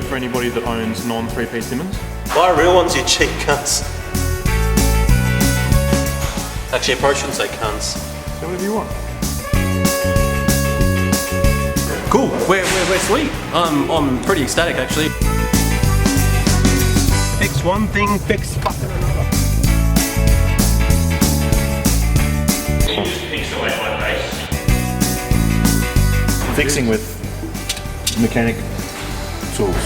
for anybody that owns non-3-piece Simmons. Buy real ones, you cheap cunts. Actually, I probably shouldn't say cunts. So whatever you want. Cool, we're sweet. I'm pretty ecstatic actually. Fix one thing, fix fucking another. You just pixelate my face. Fixing with mechanic tools.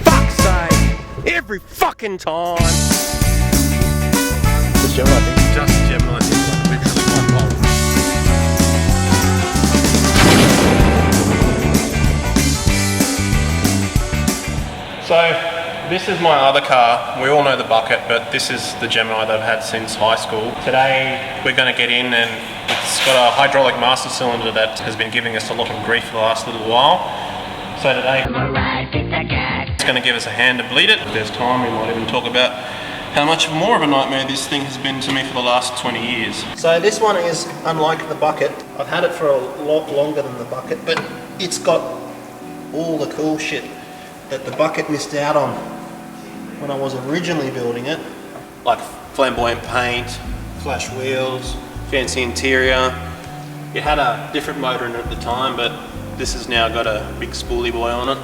Fuck's sake! Every fucking time! Just Gemini, I think. Just Gemini, literally one bolt. So, this is my other car. We all know the Bucket, but this is the Gemini that I've had since high school. Today, we're going to get in and it's got a hydraulic master cylinder that has been giving us a lot of grief for the last little while. So today, Samurai Pizza Cat. it's going to give us a hand to bleed it. If there's time, we might even talk about how much more of a nightmare this thing has been to me for the last 20 years. So this one is unlike the Bucket. I've had it for a lot longer than the Bucket, but it's got all the cool shit that the Bucket missed out on when I was originally building it. Like flamboyant paint, flash wheels, fancy interior. It had a different motor in it at the time, but this has now got a big spoolie boy on it.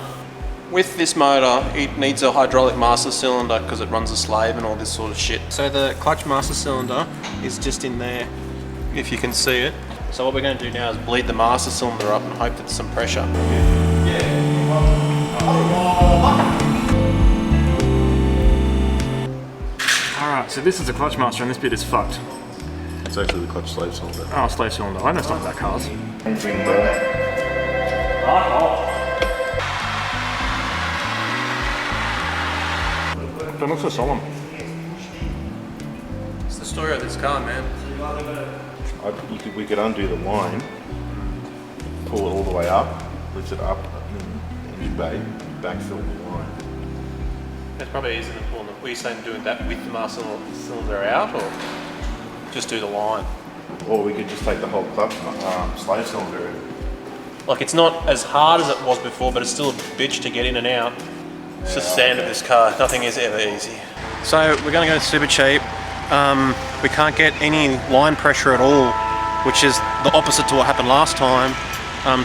With this motor, it needs a hydraulic master cylinder because it runs a slave and all this sort of shit. So the clutch master cylinder is just in there, if you can see it. So what we're going to do now is bleed the master cylinder up and hope that there's some pressure. Alright, so this is the clutch master and this bit is fucked. It's actually the clutch slave cylinder. Oh, slave cylinder. I know something about cars. Don't look so solemn. It's the story of this car, man. We could undo the line, pull it all the way up, lift it up in the engine bay, backfill the line. It's probably easier than pulling the... Were you saying doing that with the master cylinder out, or just do the line? Or we could just take the whole clutch slave cylinder in. Like, it's not as hard as it was before, but it's still a bitch to get in and out. It's the standard of this car. Nothing is ever easy. So we're going to go super cheap. We can't get any line pressure at all, which is the opposite to what happened last time.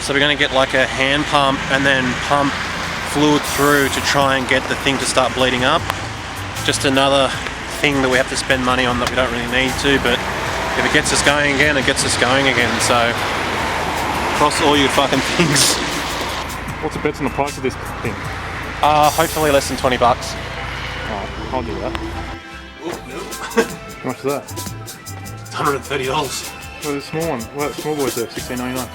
So we're going to get like a hand pump and then pump fluid through to try and get the thing to start bleeding up. Just another thing that we have to spend money on that we don't really need to, but if it gets us going again, it gets us going again. So cross all your fucking things. What's the bets on the price of this thing? Hopefully less than 20 bucks. Alright, I'll do that. How much is that? It's $130. Well, the small one. Well, the small boy's there, $16.99.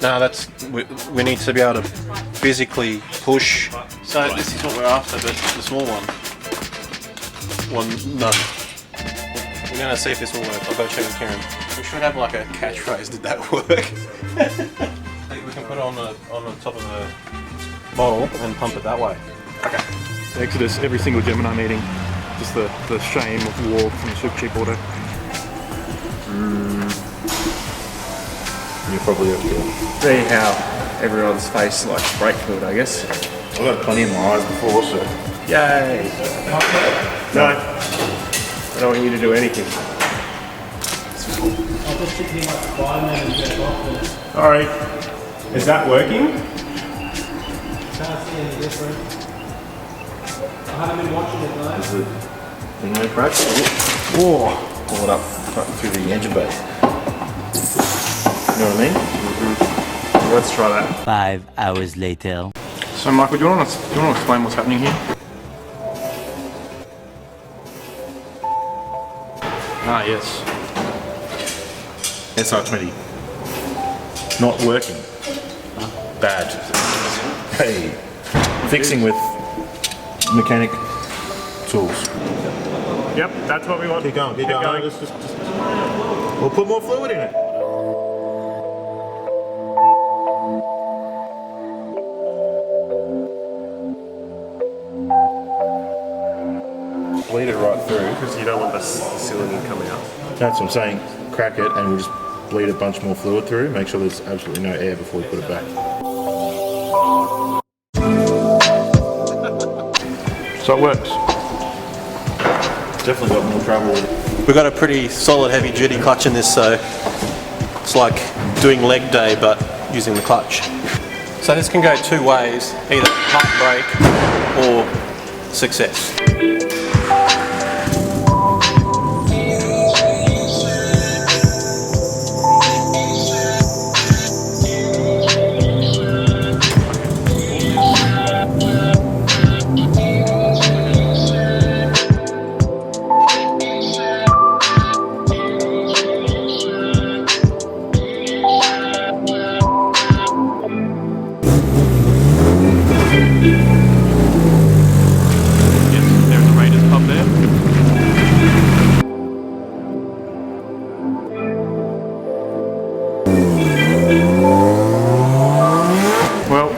No, that's we need to be able to physically push. So this is what we're after, but the small one. No. We're gonna see if this will work. I'll go check with Kieran. We should have like a catchphrase. Did that work? We can put it on the top of the bottle and pump it that way. Okay. Exodus, every single Gemini meeting. Just the shame of war from the super cheap auto. You probably have to. See how everyone's face likes brake fluid, I guess. I've got plenty in my eyes before, so. Yay! No, I don't want you to do anything. I'll just stick him like 5 minutes and get off. Sorry. Is that working? Can't see any different. I haven't been watching it though. Is it thing no crack? Whoa. Pull it up through the engine bay. You know what I mean? Let's try that. 5 hours later. So, Michael, do you want to explain what's happening here? Ah, yes. SR20. Not working. Bad. Hey. Fixing with mechanic tools. Yep, that's what we want. Keep going, keep going. Just, we'll put more fluid in it. Bleed it right through. Because you don't want the cylinder coming out. That's what I'm saying. Crack it and we'll just bleed a bunch more fluid through. Make sure there's absolutely no air before we put it back. So it works. Definitely got more trouble. We've got a pretty solid heavy duty clutch in this, so it's like doing leg day but using the clutch. So this can go two ways, either heartbreak or success.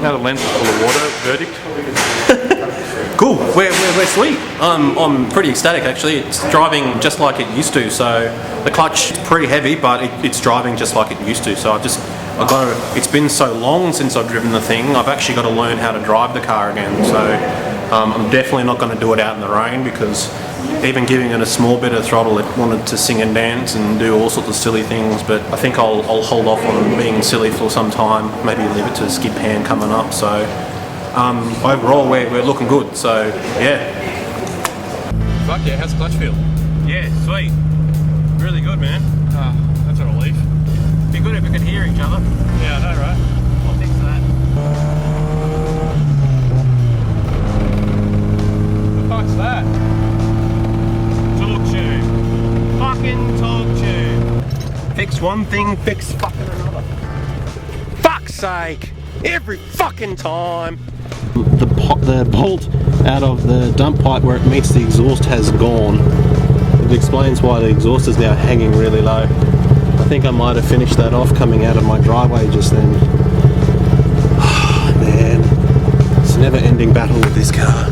Now the lens is full of water, verdict. Cool, we're sweet. I'm pretty ecstatic actually. It's driving just like it used to, so the clutch is pretty heavy, but it's driving just like it used to. So it's been so long since I've driven the thing, I've actually got to learn how to drive the car again. So I'm definitely not going to do it out in the rain, because even giving it a small bit of throttle, it wanted to sing and dance and do all sorts of silly things, but I think I'll hold off on being silly for some time, maybe leave it to skid pan coming up. So overall we're looking good, so yeah. Fuck yeah, how's the clutch feel? Yeah, sweet. Really good, man. That's a relief. Be good if we could hear each other. Yeah, I know, right? I'll fix that. What the fuck's that? Torque tube. Fucking torque tube. Fix one thing, fix fucking another. Fuck's sake! Every fucking time! The bolt out of the dump pipe where it meets the exhaust has gone. It explains why the exhaust is now hanging really low. I think I might have finished that off coming out of my driveway just then. Man, it's a never-ending battle with this car.